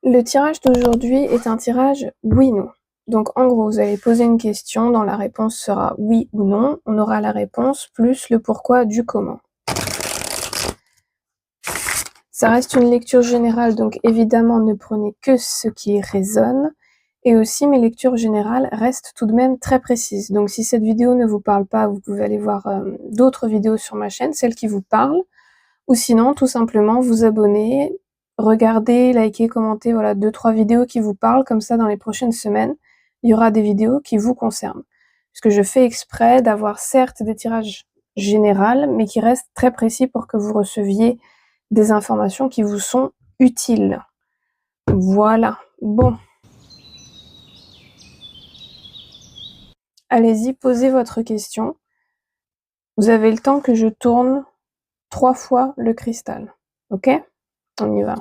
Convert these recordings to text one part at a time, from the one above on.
Le tirage d'aujourd'hui est un tirage oui/non. Donc en gros, vous allez poser une question, dont la réponse sera oui ou non. On aura la réponse plus le pourquoi du comment. Ça reste une lecture générale, donc évidemment ne prenez que ce qui résonne. Et aussi mes lectures générales restent tout de même très précises. Donc si cette vidéo ne vous parle pas, vous pouvez aller voir d'autres vidéos sur ma chaîne, celles qui vous parlent. Ou sinon, tout simplement, vous abonner, regarder, liker, commenter, voilà, 2-3 vidéos qui vous parlent. Comme ça, dans les prochaines semaines, il y aura des vidéos qui vous concernent. Parce que je fais exprès d'avoir certes des tirages généraux, mais qui restent très précis pour que vous receviez des informations qui vous sont utiles. Voilà. Bon. Allez-y, posez votre question. Vous avez le temps que je tourne 3 fois le cristal. Ok? On y va.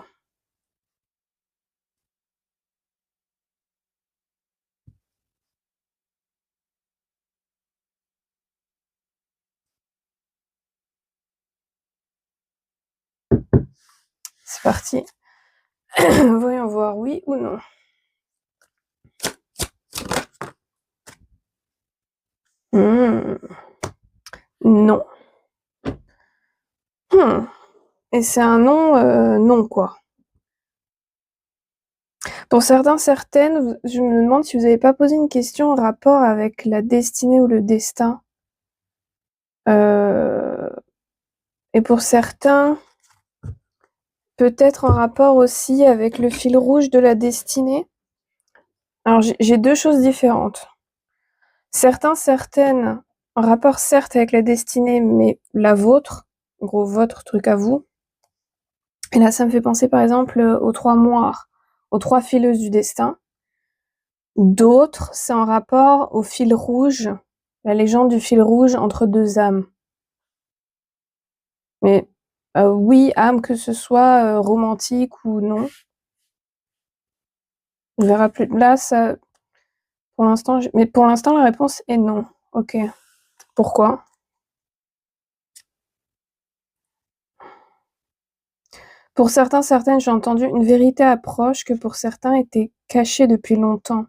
C'est parti. Voyons voir oui ou non. Non. Et c'est un non, non quoi. Pour certains, certaines, je me demande si vous n'avez pas posé une question en rapport avec la destinée ou le destin. Et pour certains, peut-être en rapport aussi avec le fil rouge de la destinée. Alors j'ai 2 choses différentes. Certains, certaines, en rapport certes avec la destinée, mais la vôtre, en gros votre truc à vous. Et là, ça me fait penser par exemple aux 3 moires, aux 3 fileuses du destin. D'autres, c'est en rapport au fil rouge, la légende du fil rouge entre 2 âmes. Mais oui, âme, que ce soit romantique ou non. On verra plus. Là, ça, pour l'instant, mais pour l'instant, la réponse est non. Ok. Pourquoi? Pour certains, certaines, j'ai entendu une vérité approche que pour certains était cachée depuis longtemps.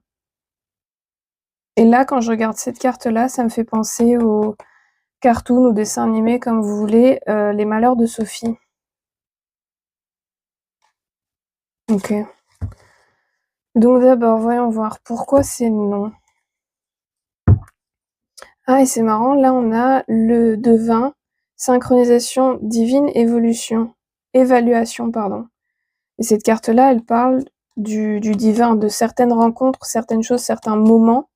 Et là, quand je regarde cette carte-là, ça me fait penser aux cartoons, aux dessins animés, comme vous voulez, Les Malheurs de Sophie. Ok. Donc d'abord, voyons voir pourquoi c'est non. Ah, et c'est marrant, là on a le devin, synchronisation divine, évaluation, pardon. Et cette carte-là, elle parle du divin, de certaines rencontres, certaines choses, certains moments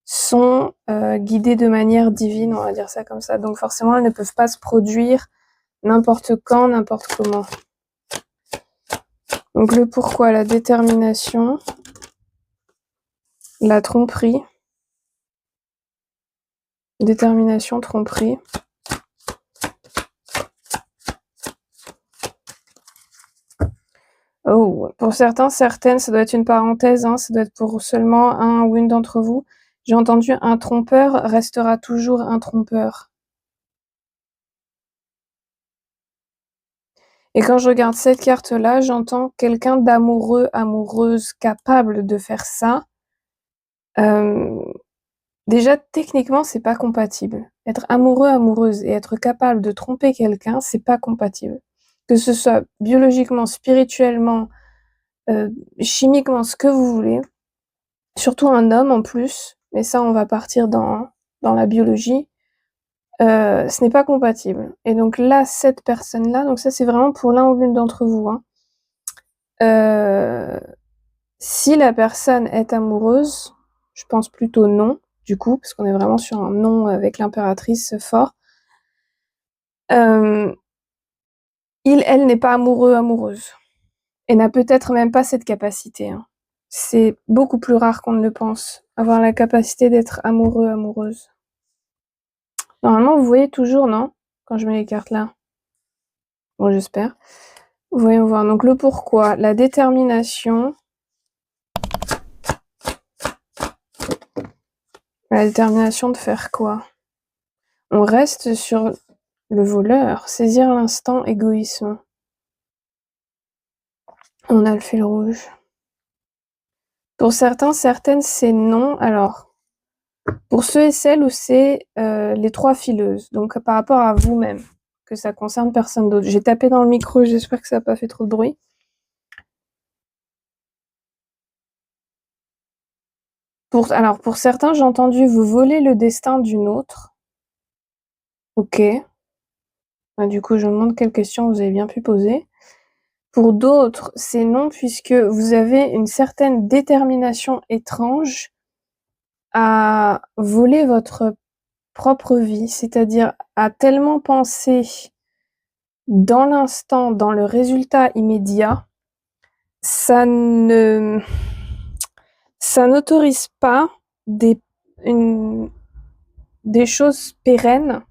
sont guidés de manière divine, on va dire ça comme ça. Donc forcément, elles ne peuvent pas se produire n'importe quand, n'importe comment. Donc le pourquoi, la détermination, la tromperie, détermination, tromperie. Oh, pour certains, certaines, ça doit être une parenthèse, hein, ça doit être pour seulement un ou une d'entre vous. J'ai entendu un trompeur restera toujours un trompeur. Et quand je regarde cette carte-là, j'entends quelqu'un d'amoureux, amoureuse, capable de faire ça. Déjà, techniquement, c'est pas compatible. Être amoureux, amoureuse et être capable de tromper quelqu'un, c'est pas compatible. Que ce soit biologiquement, spirituellement, chimiquement, ce que vous voulez. Surtout un homme en plus, mais ça, on va partir dans la biologie. Ce n'est pas compatible. Et donc là, cette personne-là, donc ça, c'est vraiment pour l'un ou l'une d'entre vous, hein. Si la personne est amoureuse, je pense plutôt non, du coup, parce qu'on est vraiment sur un non avec l'impératrice fort. Elle n'est pas amoureux, amoureuse. Et n'a peut-être même pas cette capacité, hein. C'est beaucoup plus rare qu'on ne le pense, avoir la capacité d'être amoureux, amoureuse. Normalement, vous voyez toujours, non? Quand je mets les cartes là. Bon, j'espère. Voyons voir. Donc le pourquoi, la détermination. La détermination de faire quoi? On reste sur le voleur, saisir l'instant, égoïsme. On a le fil rouge. Pour certains, certaines, c'est non. Alors, pour ceux et celles où c'est les 3 fileuses, donc par rapport à vous-même, que ça concerne personne d'autre. J'ai tapé dans le micro, j'espère que ça n'a pas fait trop de bruit. Alors, pour certains, j'ai entendu vous voler le destin d'une autre. Ok. Du coup, je me demande quelles questions vous avez bien pu poser. Pour d'autres, c'est non, puisque vous avez une certaine détermination étrange à voler votre propre vie, c'est-à-dire à tellement penser dans l'instant, dans le résultat immédiat, ça n'autorise pas des choses pérennes.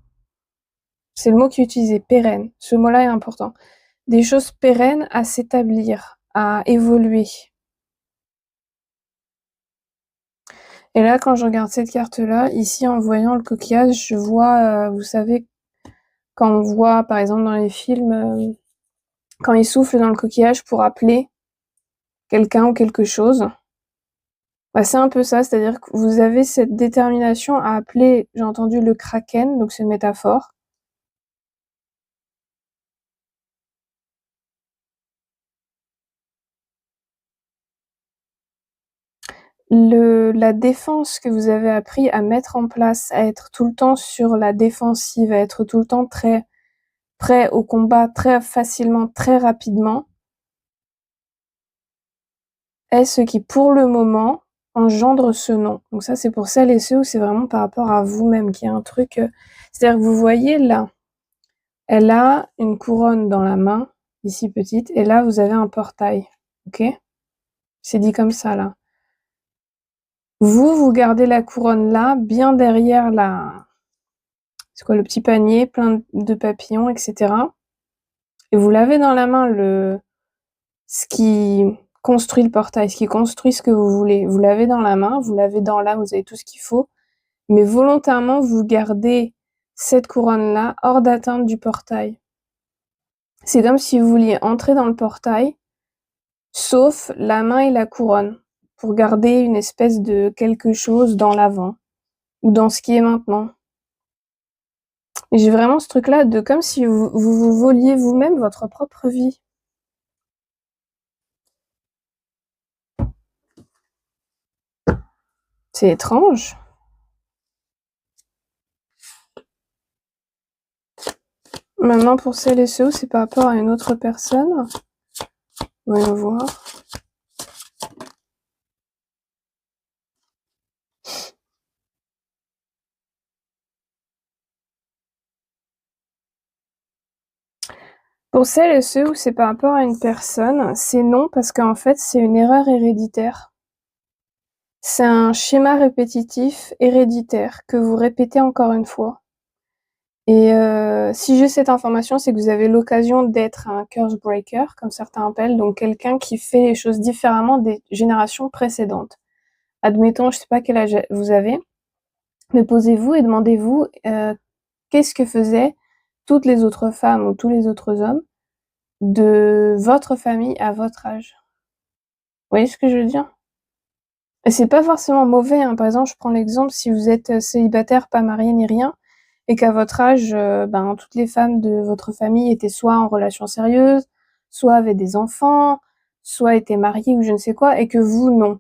C'est le mot qui est utilisé, pérenne. Ce mot-là est important. Des choses pérennes à s'établir, à évoluer. Et là, quand je regarde cette carte-là, ici, en voyant le coquillage, je vois, vous savez, quand on voit, par exemple, dans les films, quand ils soufflent dans le coquillage pour appeler quelqu'un ou quelque chose, bah, c'est un peu ça, c'est-à-dire que vous avez cette détermination à appeler, j'ai entendu le kraken, donc c'est une métaphore. La défense que vous avez appris à mettre en place, à être tout le temps sur la défensive, à être tout le temps très prêt au combat, très facilement, très rapidement, est ce qui, pour le moment, engendre ce non. Donc ça, c'est pour celles et ceux où c'est vraiment par rapport à vous-même qu'il y a un truc... c'est-à-dire que vous voyez là, elle a une couronne dans la main, ici petite, et là, vous avez un portail. Ok? C'est dit comme ça, là. Vous gardez la couronne là, bien derrière c'est quoi, le petit panier, plein de papillons, etc. Et vous l'avez dans la main, ce qui construit le portail, ce qui construit ce que vous voulez. Vous l'avez dans la main, vous l'avez dans l'âme, vous avez tout ce qu'il faut. Mais volontairement, vous gardez cette couronne-là hors d'atteinte du portail. C'est comme si vous vouliez entrer dans le portail, sauf la main et la couronne, pour garder une espèce de quelque chose dans l'avant, ou dans ce qui est maintenant. Et j'ai vraiment ce truc-là de comme si vous voliez vous-même votre propre vie. C'est étrange. Maintenant, pour celles et ceux, c'est par rapport à une autre personne. Voyons voir. Pour celles et ceux où c'est par rapport à une personne, c'est non parce qu'en fait, c'est une erreur héréditaire. C'est un schéma répétitif héréditaire que vous répétez encore une fois. Et si j'ai cette information, c'est que vous avez l'occasion d'être un curse breaker, comme certains appellent, donc quelqu'un qui fait les choses différemment des générations précédentes. Admettons, je sais pas quel âge vous avez, mais posez-vous et demandez-vous qu'est-ce que faisaient toutes les autres femmes ou tous les autres hommes de votre famille à votre âge. Vous voyez ce que je veux dire? Et c'est pas forcément mauvais, hein. Par exemple, je prends l'exemple, si vous êtes célibataire, pas marié ni rien, et qu'à votre âge, toutes les femmes de votre famille étaient soit en relation sérieuse, soit avaient des enfants, soit étaient mariées ou je ne sais quoi, et que vous, non.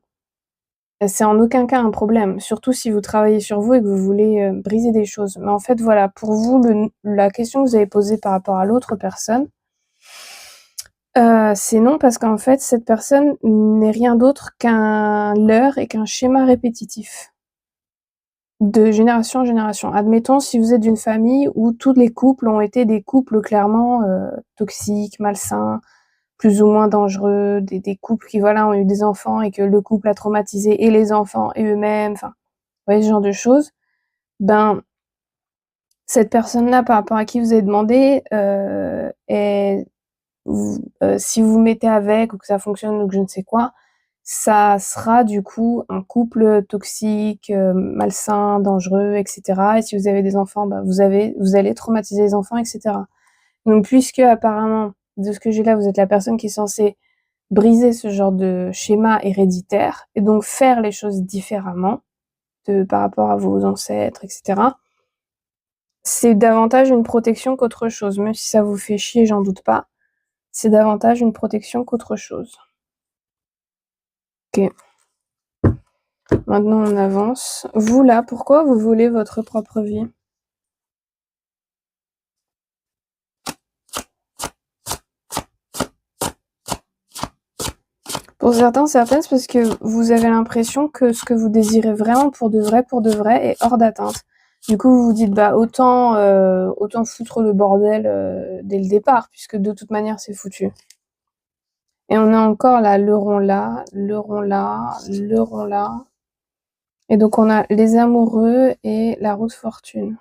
C'est en aucun cas un problème, surtout si vous travaillez sur vous et que vous voulez briser des choses. Mais en fait, voilà, pour vous, la question que vous avez posée par rapport à l'autre personne, c'est non parce qu'en fait, cette personne n'est rien d'autre qu'un leurre et qu'un schéma répétitif de génération en génération. Admettons, si vous êtes d'une famille où tous les couples ont été des couples clairement toxiques, malsains, plus ou moins dangereux, des couples qui voilà ont eu des enfants et que le couple a traumatisé et les enfants et eux-mêmes, enfin, vous voyez ce genre de choses. Ben, cette personne-là, par rapport à qui vous avez demandé, si vous vous mettez avec ou que ça fonctionne ou que je ne sais quoi, ça sera du coup un couple toxique, malsain, dangereux, etc. Et si vous avez des enfants, vous allez traumatiser les enfants, etc. Donc puisque apparemment, de ce que j'ai là, vous êtes la personne qui est censée briser ce genre de schéma héréditaire et donc faire les choses différemment par rapport à vos ancêtres, etc. C'est davantage une protection qu'autre chose, même si ça vous fait chier, j'en doute pas. C'est davantage une protection qu'autre chose. Ok. Maintenant, on avance. Vous, là, pourquoi vous voulez votre propre vie? Pour certains, certaines, c'est parce que vous avez l'impression que ce que vous désirez vraiment pour de vrai, est hors d'atteinte. Du coup, vous vous dites, bah, autant foutre le bordel dès le départ, puisque de toute manière, c'est foutu. Et on a encore là, le rond là, le rond là, le rond là. Et donc, on a les amoureux et la roue de fortune.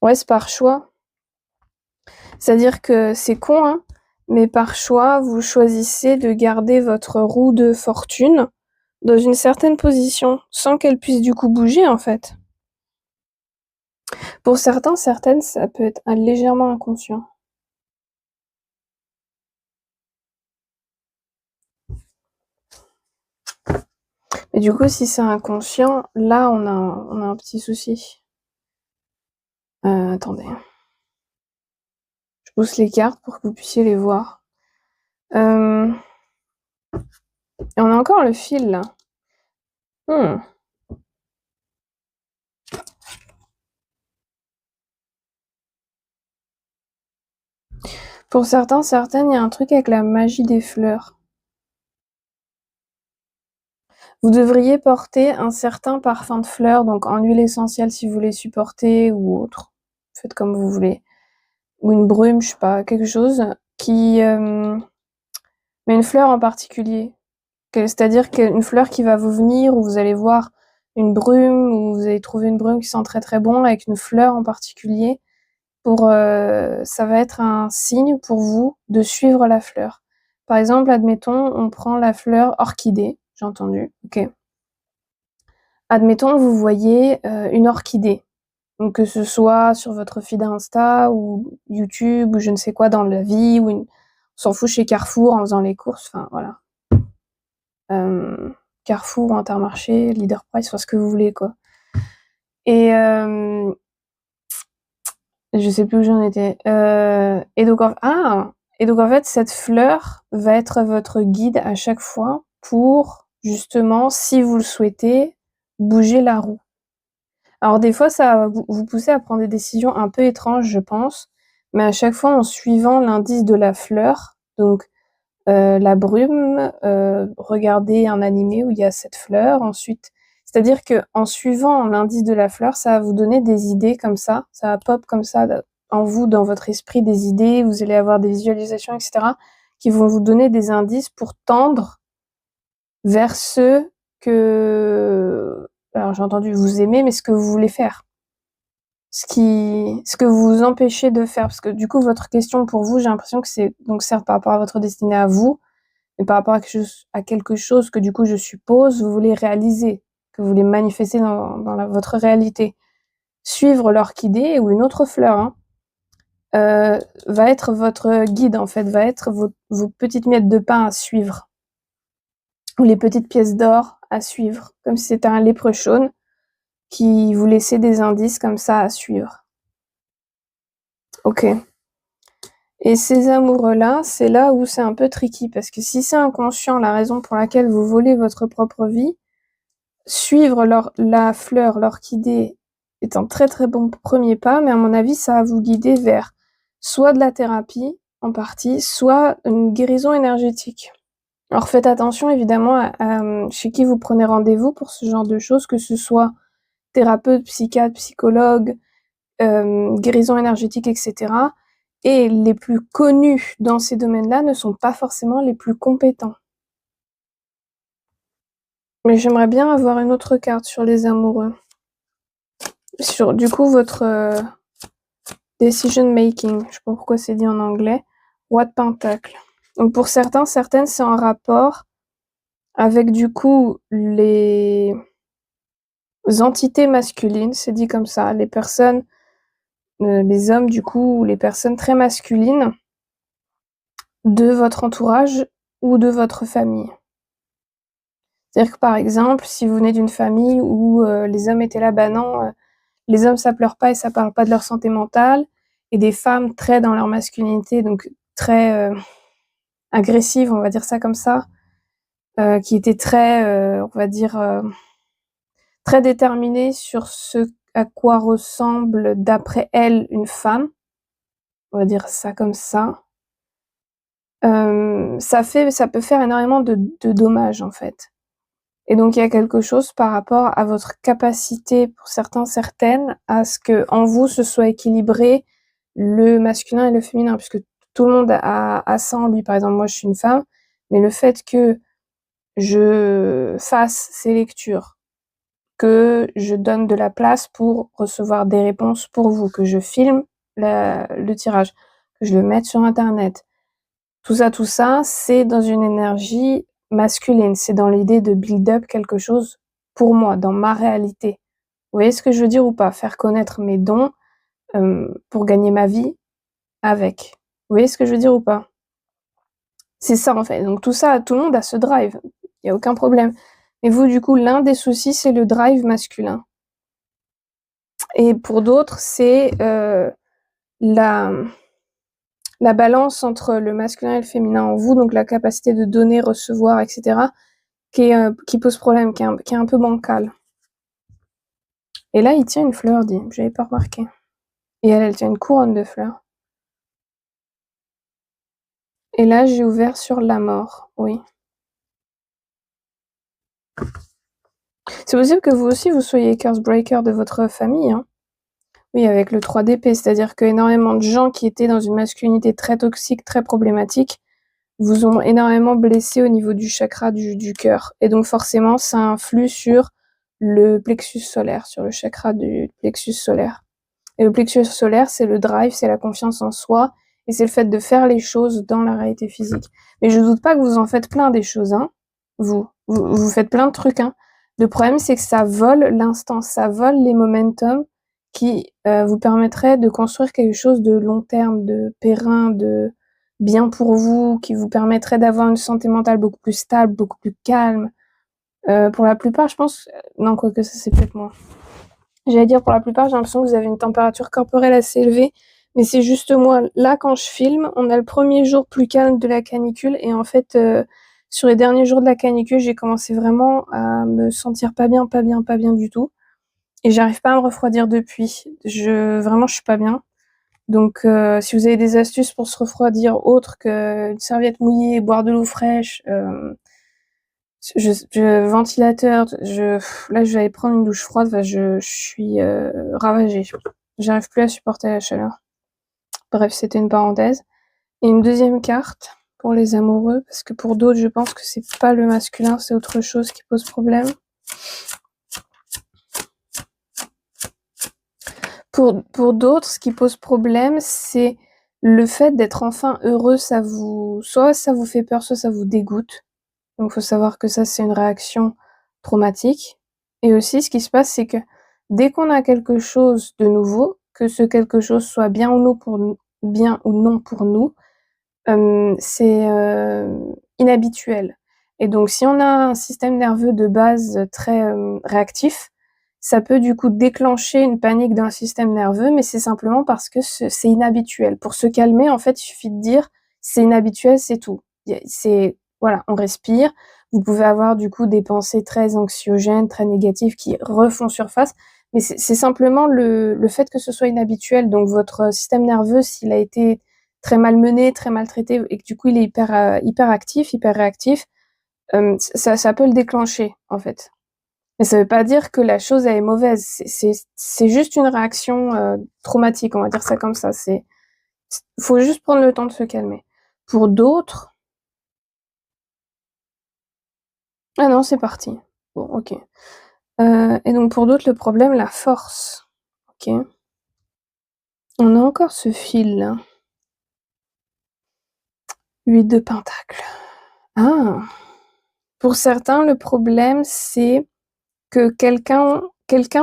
Ouais, c'est par choix. C'est-à-dire que c'est con, hein, mais par choix, vous choisissez de garder votre roue de fortune dans une certaine position, sans qu'elle puisse du coup bouger, en fait. Pour certains, certaines, ça peut être légèrement inconscient. Mais du coup, si c'est inconscient, là, on a un petit souci. Attendez. Je pousse les cartes pour que vous puissiez les voir. Et on a encore le fil, là. Pour certains, certaines, il y a un truc avec la magie des fleurs. Vous devriez porter un certain parfum de fleurs, donc en huile essentielle si vous voulez supporter ou autre. Faites comme vous voulez. Ou une brume, je sais pas, quelque chose qui... mais une fleur en particulier. C'est-à-dire qu'une fleur qui va vous venir, où vous allez voir une brume, ou vous allez trouver une brume qui sent très très bon, avec une fleur en particulier. Ça va être un signe pour vous de suivre la fleur. Par exemple, admettons, on prend la fleur orchidée, j'ai entendu, ok. Admettons, vous voyez une orchidée, donc que ce soit sur votre feed Insta ou YouTube ou je ne sais quoi dans la vie, ou on s'en fout chez Carrefour en faisant les courses, enfin voilà. Carrefour, Intermarché, Leader Price, enfin ce que vous voulez quoi. Et je sais plus où j'en étais. Et donc en fait, cette fleur va être votre guide à chaque fois pour justement, si vous le souhaitez, bouger la roue. Alors des fois, ça va vous pousser à prendre des décisions un peu étranges, je pense, mais à chaque fois en suivant l'indice de la fleur. Donc la brume, regardez un animé où il y a cette fleur. Ensuite, c'est-à-dire que en suivant l'indice de la fleur, ça va vous donner des idées comme ça va pop comme ça en vous, dans votre esprit, des idées. Vous allez avoir des visualisations, etc., qui vont vous donner des indices pour tendre vers ce que, alors j'ai entendu vous aimer, mais ce que vous voulez faire. Ce que vous vous empêchez de faire. Parce que du coup, votre question pour vous, j'ai l'impression que c'est, donc certes par rapport à votre destinée à vous, mais par rapport à quelque chose que du coup, je suppose, vous voulez réaliser, que vous voulez manifester dans votre réalité. Suivre l'orchidée ou une autre fleur, hein, va être votre guide, en fait, va être vos petites miettes de pain à suivre. Ou les petites pièces d'or à suivre, comme si c'était un léprechaune qui vous laissait des indices comme ça à suivre. Ok. Et ces amoureux-là, c'est là où c'est un peu tricky, parce que si c'est inconscient, la raison pour laquelle vous volez votre propre vie, suivre la fleur, l'orchidée, est un très très bon premier pas, mais à mon avis, ça va vous guider vers soit de la thérapie, en partie, soit une guérison énergétique. Alors faites attention évidemment à chez qui vous prenez rendez-vous pour ce genre de choses, que ce soit thérapeute, psychiatre, psychologue, guérison énergétique, etc. Et les plus connus dans ces domaines-là ne sont pas forcément les plus compétents. Mais j'aimerais bien avoir une autre carte sur les amoureux. Sur, du coup, votre decision making. Je sais pas pourquoi c'est dit en anglais. Roi de Pentacle. Donc pour certains, certaines, c'est en rapport avec du coup les entités masculines, c'est dit comme ça, les personnes, les hommes du coup, ou les personnes très masculines de votre entourage ou de votre famille. C'est-à-dire que par exemple, si vous venez d'une famille où les hommes étaient là, bah non, les hommes ça pleure pas et ça parle pas de leur santé mentale, et des femmes très dans leur masculinité, donc très agressives, on va dire ça comme ça, qui étaient très, on va dire, très déterminées sur ce à quoi ressemble d'après elles une femme, on va dire ça comme ça. Ça peut faire énormément de dommages en fait. Et donc il y a quelque chose par rapport à votre capacité, pour certains, certaines, à ce qu'en vous ce soit équilibré le masculin et le féminin, puisque tout le monde a ça en lui. Par exemple, moi je suis une femme, mais le fait que je fasse ces lectures, que je donne de la place pour recevoir des réponses pour vous, que je filme le tirage, que je le mette sur internet, tout ça, c'est dans une énergie masculine, c'est dans l'idée de build up quelque chose pour moi, dans ma réalité. Vous voyez ce que je veux dire ou pas? Faire connaître mes dons, pour gagner ma vie avec. Vous voyez ce que je veux dire ou pas? C'est ça en fait, donc tout le monde a ce drive, il y a aucun problème. Mais vous, du coup, l'un des soucis, c'est le drive masculin. Et pour d'autres, c'est la balance entre le masculin et le féminin en vous, donc la capacité de donner, recevoir, etc., qui pose problème, qui est un peu bancale. Et là, il tient une fleur, dit, j'avais pas remarqué. Et elle tient une couronne de fleurs. Et là, j'ai ouvert sur la mort, oui. C'est possible que vous aussi, vous soyez curse breaker de votre famille, hein. Oui, avec le 3 d'épée, c'est-à-dire que énormément de gens qui étaient dans une masculinité très toxique, très problématique, vous ont énormément blessé au niveau du chakra du cœur. Et donc forcément, ça influe sur le plexus solaire, sur le chakra du plexus solaire. Et le plexus solaire, c'est le drive, c'est la confiance en soi, et c'est le fait de faire les choses dans la réalité physique. Mais je doute pas que vous en faites plein des choses, hein. Vous faites plein de trucs, hein. Le problème, c'est que ça vole l'instant, ça vole les momentum qui vous permettraient de construire quelque chose de long terme, de périn, de bien pour vous, qui vous permettrait d'avoir une santé mentale beaucoup plus stable, beaucoup plus calme. Pour la plupart, je pense... Non, quoique ça, c'est peut-être moi. J'allais dire, pour la plupart, j'ai l'impression que vous avez une température corporelle assez élevée, mais c'est juste moi. Là, quand je filme, on a le premier jour plus calme de la canicule, et en fait, sur les derniers jours de la canicule, j'ai commencé vraiment à me sentir pas bien du tout, et j'arrive pas à me refroidir depuis. Vraiment, je suis pas bien. Donc, si vous avez des astuces pour se refroidir autre qu'une serviette mouillée, boire de l'eau fraîche, ventilateur, là je vais aller prendre une douche froide, enfin, je suis ravagée. J'arrive plus à supporter la chaleur. Bref, c'était une parenthèse. Et une deuxième carte pour les amoureux, parce que pour d'autres, je pense que c'est pas le masculin, c'est autre chose qui pose problème. Pour d'autres, ce qui pose problème, c'est le fait d'être enfin heureux. Soit ça vous fait peur, soit ça vous dégoûte. Donc, faut savoir que ça, c'est une réaction traumatique. Et aussi, ce qui se passe, c'est que dès qu'on a quelque chose de nouveau, que ce quelque chose soit bien ou non pour nous, c'est inhabituel. Et donc, si on a un système nerveux de base très réactif, ça peut du coup déclencher une panique d'un système nerveux, mais c'est simplement parce que c'est inhabituel. Pour se calmer, en fait, il suffit de dire c'est inhabituel, c'est tout. Voilà, on respire. Vous pouvez avoir du coup des pensées très anxiogènes, très négatives qui refont surface, mais c'est simplement le fait que ce soit inhabituel. Donc votre système nerveux, s'il a été très malmené, très maltraité, et que du coup il est hyper actif, hyper réactif, ça peut le déclencher en fait. Mais ça veut pas dire que la chose elle est mauvaise. C'est juste une réaction traumatique, on va dire ça comme ça. Faut juste prendre le temps de se calmer. Pour d'autres, ah non, c'est parti. Bon, ok. Et donc pour d'autres, le problème, la force. Ok. On a encore ce fil là. 8 de pentacle. Ah. Pour certains, le problème, c'est que quelqu'un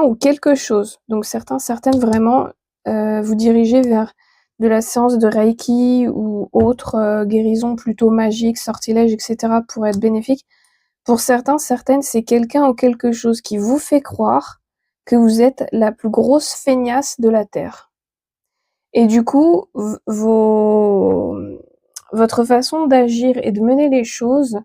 ou quelque chose, donc certaines vraiment, vous dirigez vers de la séance de Reiki ou autre guérison plutôt magique, sortilège, etc. pourrait être bénéfique. Pour certains, certaines, c'est quelqu'un ou quelque chose qui vous fait croire que vous êtes la plus grosse feignasse de la Terre. Et du coup, votre façon d'agir et de mener les choses,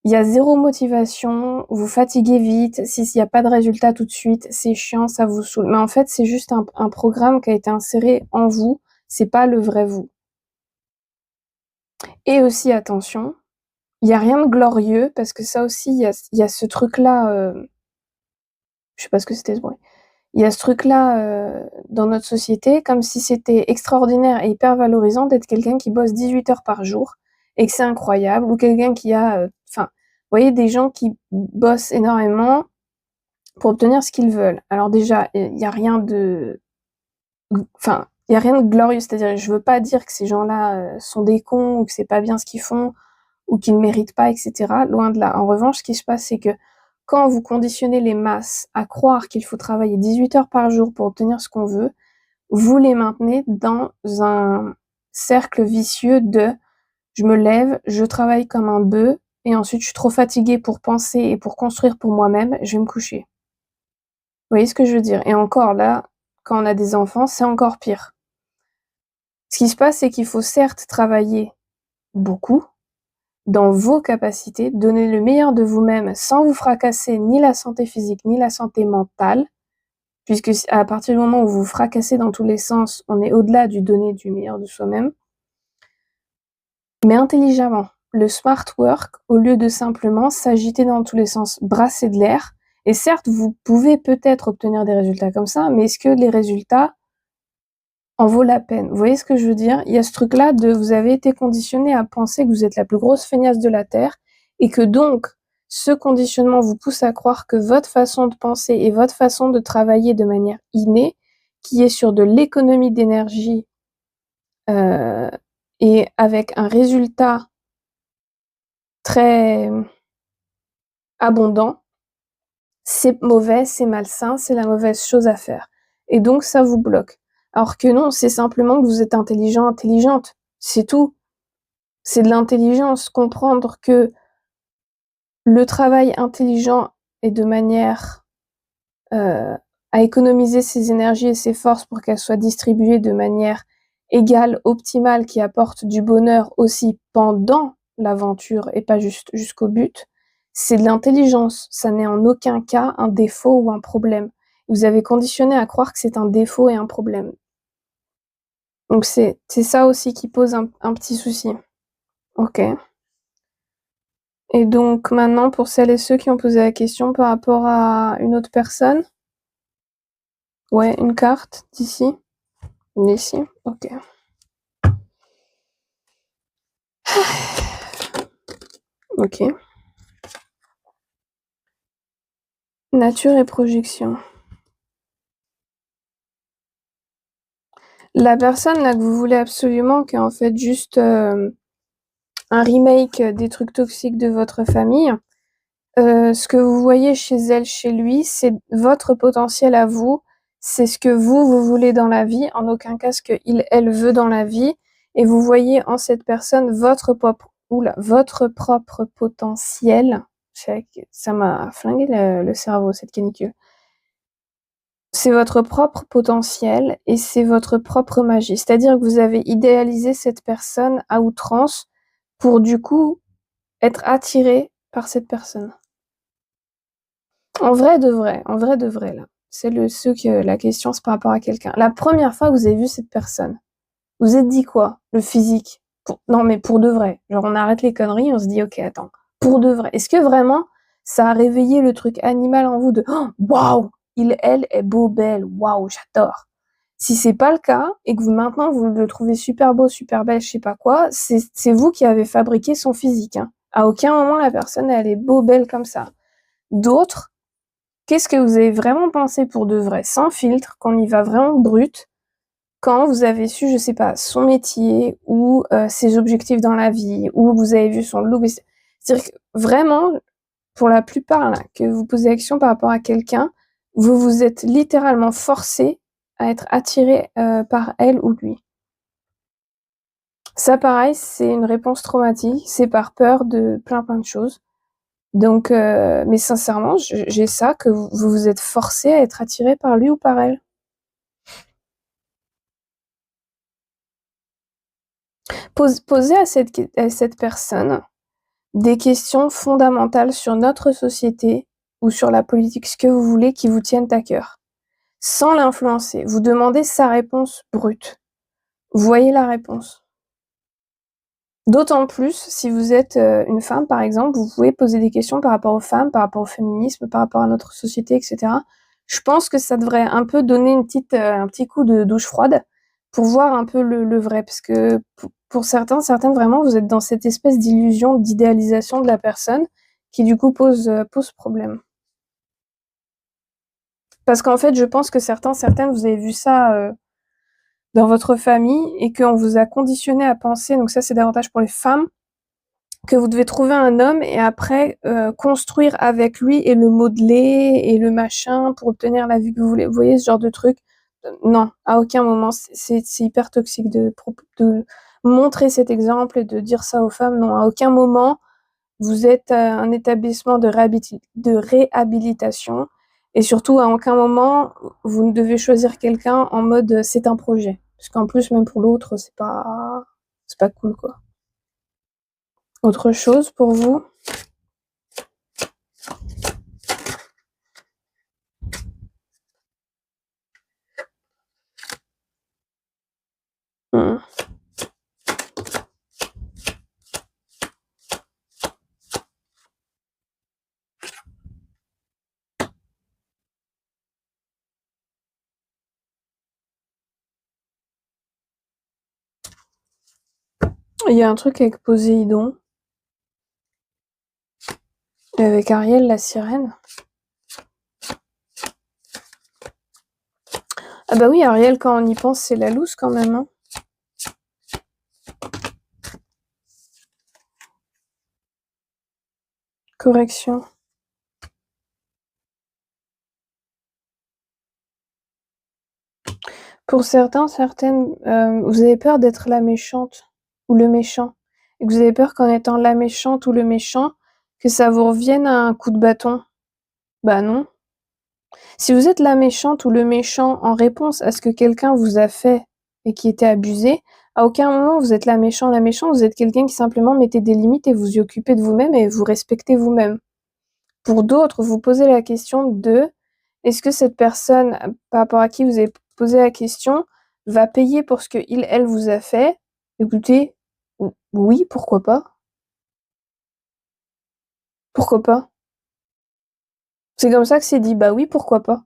il y a zéro motivation, vous fatiguez vite, s'il n'y a pas de résultat tout de suite, c'est chiant, ça vous saoule. Mais en fait, c'est juste un programme qui a été inséré en vous, c'est pas le vrai vous. Et aussi, attention, il n'y a rien de glorieux, parce que ça aussi, il y a ce truc-là, je sais pas ce que c'était ce bruit. Il y a ce truc-là dans notre société, comme si c'était extraordinaire et hyper valorisant d'être quelqu'un qui bosse 18 heures par jour et que c'est incroyable, ou quelqu'un qui a, enfin, vous voyez, des gens qui bossent énormément pour obtenir ce qu'ils veulent. Alors déjà, il y a rien de, enfin, il y a rien de glorieux, c'est-à-dire, je veux pas dire que ces gens-là sont des cons ou que c'est pas bien ce qu'ils font ou qu'ils ne méritent pas, etc. Loin de là. En revanche, ce qui se passe, c'est que quand vous conditionnez les masses à croire qu'il faut travailler 18 heures par jour pour obtenir ce qu'on veut, vous les maintenez dans un cercle vicieux de je me lève, je travaille comme un bœuf, et ensuite je suis trop fatiguée pour penser et pour construire pour moi-même, je vais me coucher. Vous voyez ce que je veux dire? Et encore là, quand on a des enfants, c'est encore pire. Ce qui se passe, c'est qu'il faut certes travailler beaucoup, dans vos capacités, donner le meilleur de vous-même sans vous fracasser ni la santé physique ni la santé mentale, puisque à partir du moment où vous vous fracassez dans tous les sens, on est au-delà du donner du meilleur de soi-même, mais intelligemment. Le smart work, au lieu de simplement s'agiter dans tous les sens, brasser de l'air, et certes, vous pouvez peut-être obtenir des résultats comme ça, mais est-ce que les résultats en vaut la peine? Vous voyez ce que je veux dire? Il y a ce truc-là de vous avez été conditionné à penser que vous êtes la plus grosse feignasse de la Terre et que donc ce conditionnement vous pousse à croire que votre façon de penser et votre façon de travailler de manière innée, qui est sur de l'économie d'énergie et avec un résultat très abondant, c'est mauvais, c'est malsain, c'est la mauvaise chose à faire. Et donc ça vous bloque. Alors que non, c'est simplement que vous êtes intelligent, intelligente. C'est tout. C'est de l'intelligence, comprendre que le travail intelligent est de manière à économiser ses énergies et ses forces pour qu'elles soient distribuées de manière égale, optimale, qui apporte du bonheur aussi pendant l'aventure et pas juste jusqu'au but, c'est de l'intelligence. Ça n'est en aucun cas un défaut ou un problème. Vous avez conditionné à croire que c'est un défaut et un problème. Donc c'est ça aussi qui pose un petit souci. Ok. Et donc maintenant, pour celles et ceux qui ont posé la question par rapport à une autre personne, ouais, une carte d'ici, d'ici, ok. Ok. Nature et projection. La personne là que vous voulez absolument, qui est en fait juste un remake des trucs toxiques de votre famille, ce que vous voyez chez elle, chez lui, c'est votre potentiel à vous, c'est ce que vous voulez dans la vie, en aucun cas ce qu'il, elle veut dans la vie, et vous voyez en cette personne votre propre potentiel. Ça m'a flingué le cerveau, cette canicule. C'est votre propre potentiel et c'est votre propre magie. C'est-à-dire que vous avez idéalisé cette personne à outrance pour du coup être attiré par cette personne. En vrai de vrai là. C'est la question c'est par rapport à quelqu'un. La première fois que vous avez vu cette personne, vous vous êtes dit quoi? Le physique? Non mais pour de vrai. Genre on arrête les conneries, on se dit ok attends, pour de vrai. Est-ce que vraiment ça a réveillé le truc animal en vous de waouh, elle est beau, belle, waouh, j'adore. Si c'est pas le cas et que maintenant vous le trouvez super beau, super belle, je sais pas quoi, c'est vous qui avez fabriqué son physique. Hein. À aucun moment la personne elle est beau, belle comme ça. D'autres, qu'est-ce que vous avez vraiment pensé pour de vrai, sans filtre, qu'on y va vraiment brut, quand vous avez su, je sais pas, son métier ou ses objectifs dans la vie, ou vous avez vu son look. C'est-à-dire que vraiment, pour la plupart, là, que vous posez action par rapport à quelqu'un, vous vous êtes littéralement forcé à être attiré par elle ou lui. Ça, pareil, c'est une réponse traumatique, c'est par peur de plein de choses. Donc, mais sincèrement, j'ai ça, que vous vous êtes forcé à être attiré par lui ou par elle. Posez à cette personne des questions fondamentales sur notre société ou sur la politique, ce que vous voulez, qui vous tiennent à cœur, sans l'influencer. Vous demandez sa réponse brute. Voyez la réponse. D'autant plus si vous êtes une femme, par exemple, vous pouvez poser des questions par rapport aux femmes, par rapport au féminisme, par rapport à notre société, etc. Je pense que ça devrait un peu donner un petit coup de douche froide pour voir un peu le vrai, parce que pour certaines, vraiment, vous êtes dans cette espèce d'illusion, d'idéalisation de la personne qui, du coup, pose problème. Parce qu'en fait, je pense que certaines, vous avez vu ça dans votre famille et qu'on vous a conditionné à penser, donc ça, c'est davantage pour les femmes, que vous devez trouver un homme et après construire avec lui et le modeler et le machin pour obtenir la vie que vous voulez. Vous voyez ce genre de truc? Non, à aucun moment. C'est hyper toxique de montrer cet exemple et de dire ça aux femmes. Non, à aucun moment vous êtes un établissement de réhabilitation et surtout à aucun moment vous ne devez choisir quelqu'un en mode c'est un projet. Parce qu'en plus, même pour l'autre, c'est pas cool, quoi. Autre chose pour vous? Hmm. Il y a un truc avec Poséidon. Et avec Ariel, la sirène. Ah bah oui, Ariel, quand on y pense, c'est la loose quand même. Hein. Correction. Pour certaines, vous avez peur d'être la méchante ou le méchant. Et que vous avez peur qu'en étant la méchante ou le méchant, que ça vous revienne à un coup de bâton. Bah non. Si vous êtes la méchante ou le méchant en réponse à ce que quelqu'un vous a fait et qui était abusé, à aucun moment vous êtes la méchante, vous êtes quelqu'un qui simplement mettait des limites et vous y occupez de vous-même et vous respectez vous-même. Pour d'autres, vous posez la question de est-ce que cette personne, par rapport à qui vous avez posé la question, va payer pour ce que elle vous a fait? Écoutez, oui, pourquoi pas? Pourquoi pas? C'est comme ça que c'est dit, bah oui, pourquoi pas?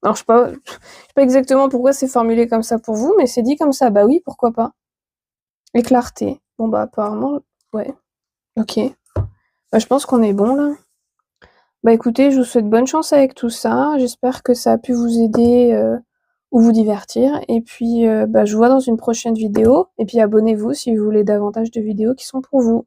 Alors, je sais pas exactement pourquoi c'est formulé comme ça pour vous, mais c'est dit comme ça, bah oui, pourquoi pas? Et clarté. Bon, bah apparemment, ouais. Ok. Bah, je pense qu'on est bon, là. Bah écoutez, je vous souhaite bonne chance avec tout ça. J'espère que ça a pu vous aider ou vous divertir. Et puis, bah, je vous vois dans une prochaine vidéo. Et puis, abonnez-vous si vous voulez davantage de vidéos qui sont pour vous.